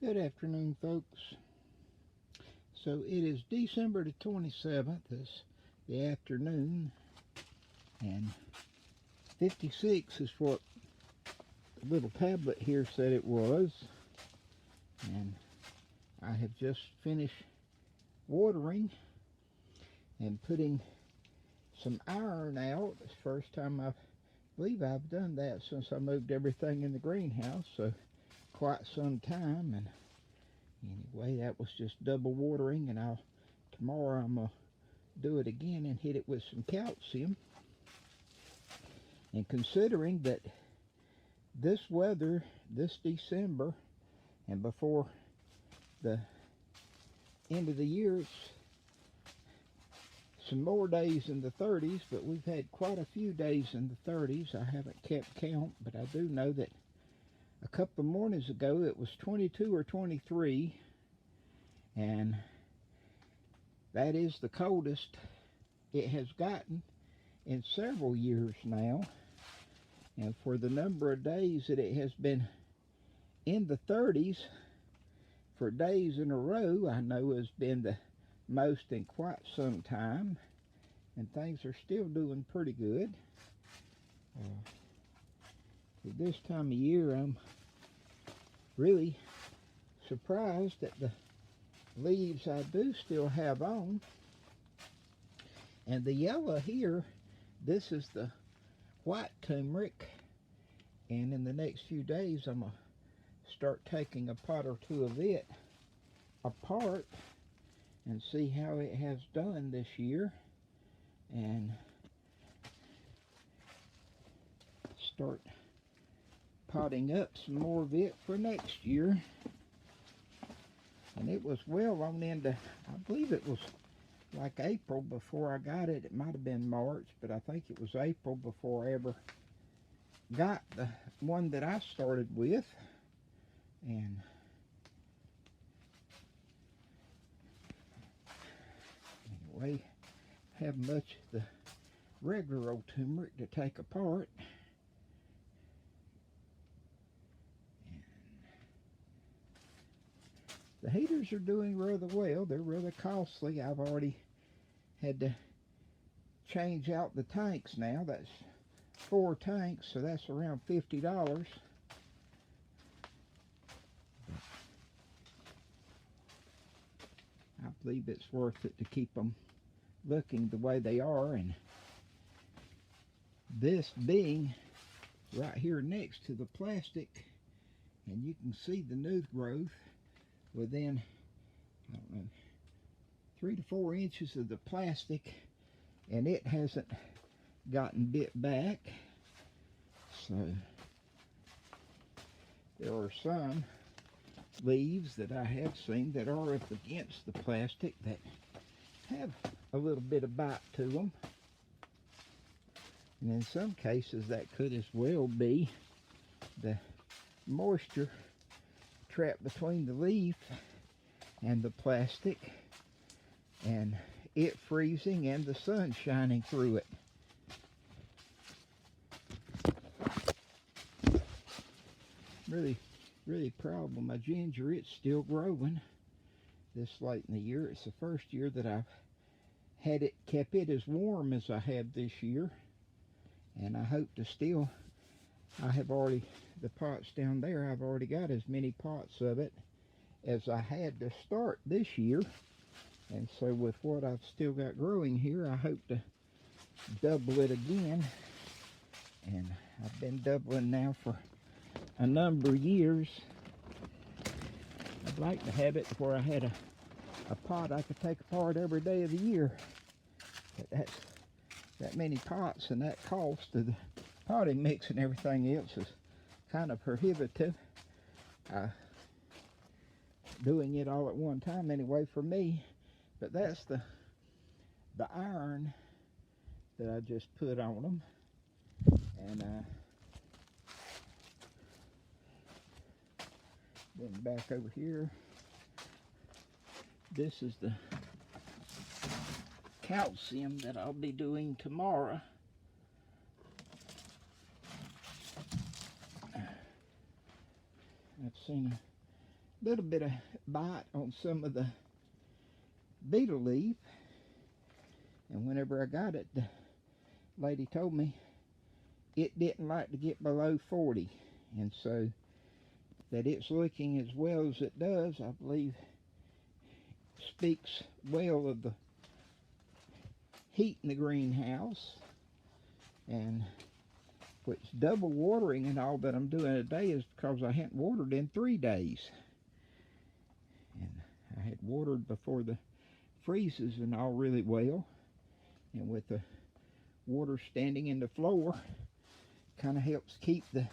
Good afternoon, folks. So it is December the 27th. It's the afternoon, and 56 is what the little tablet here said it was. And I have just finished watering and putting some iron out. It's the first time I believe I've done that since I moved everything in the greenhouse, so quite some time. And anyway, that was just double watering, and tomorrow I'm gonna do it again and hit it with some calcium. And considering that this weather this December and before the end of the year, it's some more days in the 30s, but we've had quite a few days in the 30s. I haven't kept count, but I do know that a couple of mornings ago it was 22 or 23, and that is the coldest it has gotten in several years now. And for the number of days that it has been in the 30s for days in a row, I know has been the most in quite some time, and things are still doing pretty good. At this time of year, I'm really surprised at the leaves I do still have on. And the yellow here, this is the white turmeric, and in the next few days I'm going to start taking a pot or two of it apart and see how it has done this year, and start potting up some more of it for next year. And it was well on into, I believe it was like April before I got it. It might have been March, but I think it was April before I ever got the one that I started with. And anyway, have much of the regular old turmeric to take apart. And the heaters are doing rather well. They're rather costly. I've already had to change out the tanks now. That's 4 tanks, so that's around $50. I believe it's worth it to keep them looking the way they are. And this being right here next to the plastic, and you can see the new growth within, I don't know, 3 to 4 inches of the plastic, and it hasn't gotten bit back. So there are some leaves that I have seen that are up against the plastic that have a little bit of bite to them, and in some cases that could as well be the moisture trapped between the leaf and the plastic, and it freezing and the sun shining through it. Really proud of my ginger. It's still growing this late in the year. It's the first year that I've kept it as warm as I have this year, and I hope to still. I have already, the pots down there, I've already got as many pots of it as I had to start this year. And so with what I've still got growing here, I hope to double it again. And I've been doubling now for a number of years. I'd like to have it where I had a pot I could take apart every day of the year. But that's that many pots, and that cost of the potting mix and everything else is kind of prohibitive. Doing it all at one time anyway for me. But that's the iron that I just put on them. And then back over here, this is the calcium that I'll be doing tomorrow. I've seen little bit of bite on some of the beetle leaf, and whenever I got it, the lady told me it didn't like to get below 40, and so that it's looking as well as it does, I believe, speaks well of the heat in the greenhouse. And which double watering and all that I'm doing today is because I hadn't watered in 3 days, and I had watered before the freezes and all really well, and with the water standing in the floor kind of helps keep the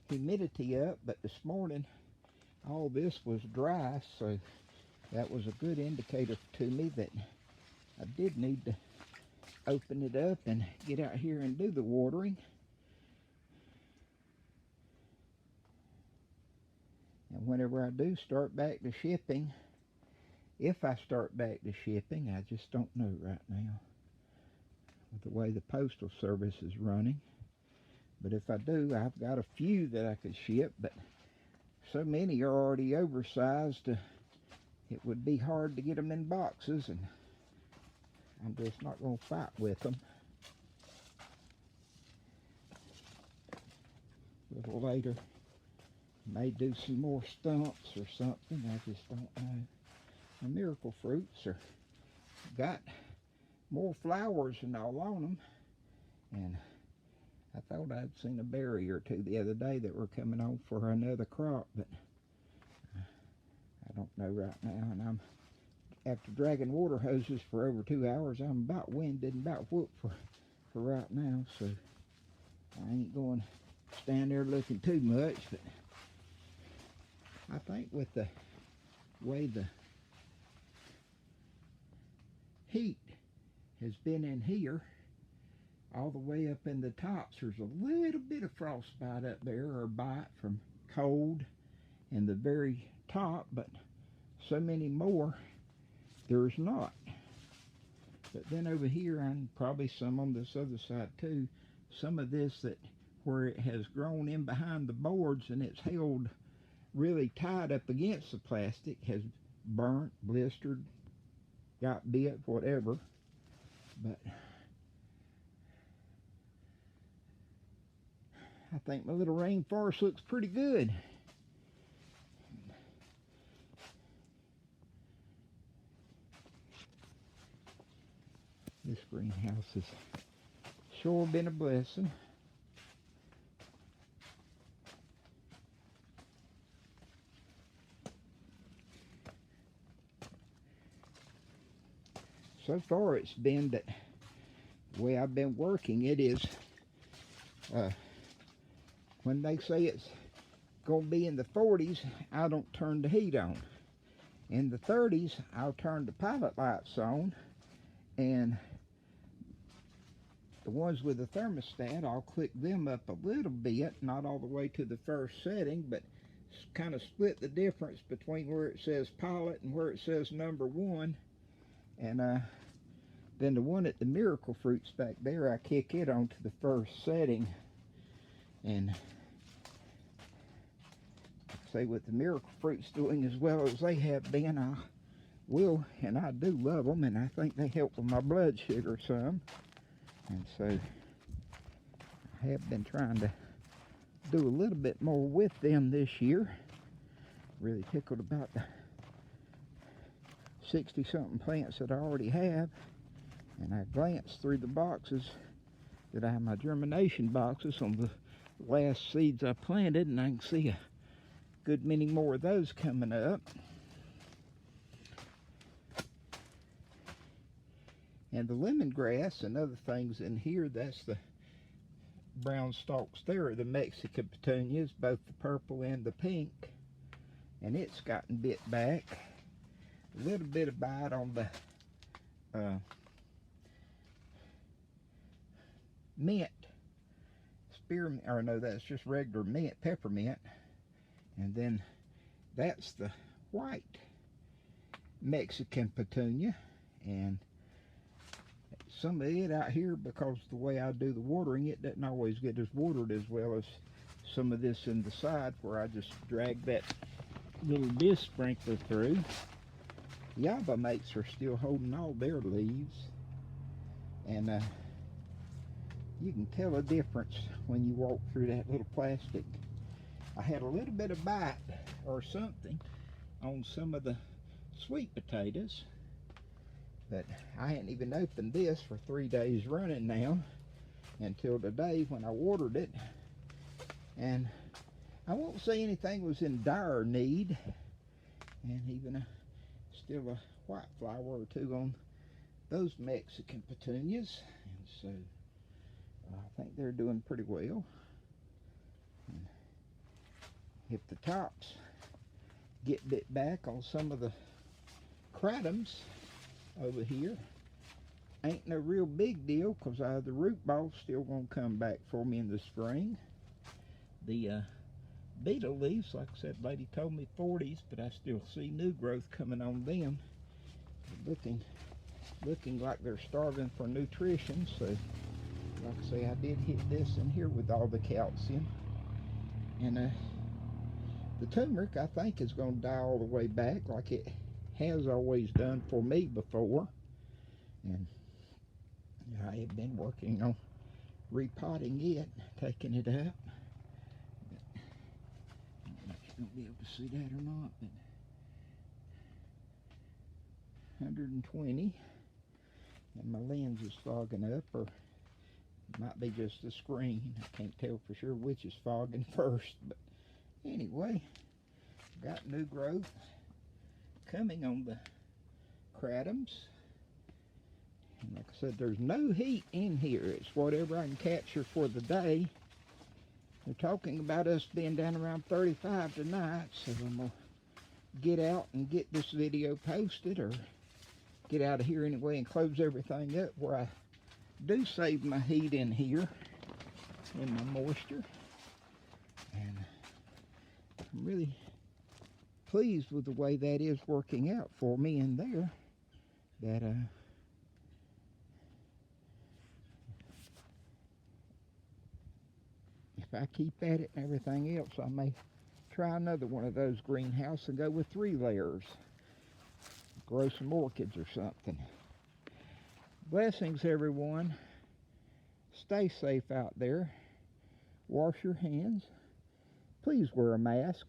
humidity up. But this morning all this was dry, so that was a good indicator to me that I did need to open it up and get out here and do the watering. And whenever I do start back to shipping, if I start back to shipping, I just don't know right now with the way the Postal Service is running. But if I do, I've got a few that I could ship, but so many are already oversized, it would be hard to get them in boxes, and I'm just not going to fight with them. A little later, may do some more stumps or something, I just don't know. The miracle fruits are got more flowers and all on them, and I thought I'd seen a berry or two the other day that were coming on for another crop, but I don't know right now. And after dragging water hoses for over 2 hours, I'm about winded and about whooped for right now, so I ain't going to stand there looking too much. But I think with the way the heat has been in here, all the way up in the tops, there's a little bit of frostbite up there, or bite from cold in the very top, but so many more there's not. But then over here, and probably some on this other side too, some of this that where it has grown in behind the boards and it's held really tight up against the plastic has burnt, blistered, got bit, whatever. But I think my little rainforest looks pretty good. This greenhouse has sure been a blessing. So far it's been that the way I've been working it is, when they say it's going to be in the 40s, I don't turn the heat on. In the 30s, I'll turn the pilot lights on, and the ones with the thermostat, I'll click them up a little bit, not all the way to the first setting, but kind of split the difference between where it says pilot and where it says number 1. And then the one at the miracle fruits back there, I kick it onto the first setting. And say with the miracle fruits doing as well as they have been, I will, and I do love them, and I think they help with my blood sugar some. And so I have been trying to do a little bit more with them this year. Really tickled about the 60-something plants that I already have. And I glanced through the boxes that I have, my germination boxes, on the last seeds I planted, and I can see a good many more of those coming up. And the lemongrass and other things in here, that's the brown stalks there, are the Mexican petunias, both the purple and the pink. And it's gotten bit back. A little bit of bite on the mint, spearmint, or no, that's just regular mint, peppermint. And then that's the white Mexican petunia, and some of it out here, because the way I do the watering, it doesn't always get as watered as well as some of this in the side, where I just drag that little disc sprinkler through. Yaba mates are still holding all their leaves, and you can tell a difference when you walk through that little plastic. I had a little bit of bite or something on some of the sweet potatoes, but I hadn't even opened this for 3 days running now until today when I watered it, and I won't say anything was in dire need, and even still a white flower or two on those Mexican petunias, and so I think they're doing pretty well. And if the tops get bit back on some of the cratums over here, ain't no real big deal, because the root ball's still gonna come back for me in the spring. The beetle leaves, like I said, lady told me 40s, but I still see new growth coming on them. Looking like they're starving for nutrition. So like I say, I did hit this in here with all the calcium, and the turmeric I think is going to die all the way back like it has always done for me before, and I have been working on repotting it, taking it up. I'm not sure you'll be able to see that or not, but 120, and my lens is fogging up, or it might be just the screen. I can't tell for sure which is fogging first, but anyway, got new growth coming on the cratums, and like I said, there's no heat in here. It's whatever I can capture for the day. They're talking about us being down around 35 tonight, so I'm gonna get out and get this video posted, or get out of here anyway and close everything up where I do save my heat in here and my moisture. And I'm really pleased with the way that is working out for me in there. That if I keep at it and everything else, I may try another one of those greenhouses and go with 3 layers. Grow some orchids or something. Blessings, everyone. Stay safe out there. Wash your hands. Please wear a mask.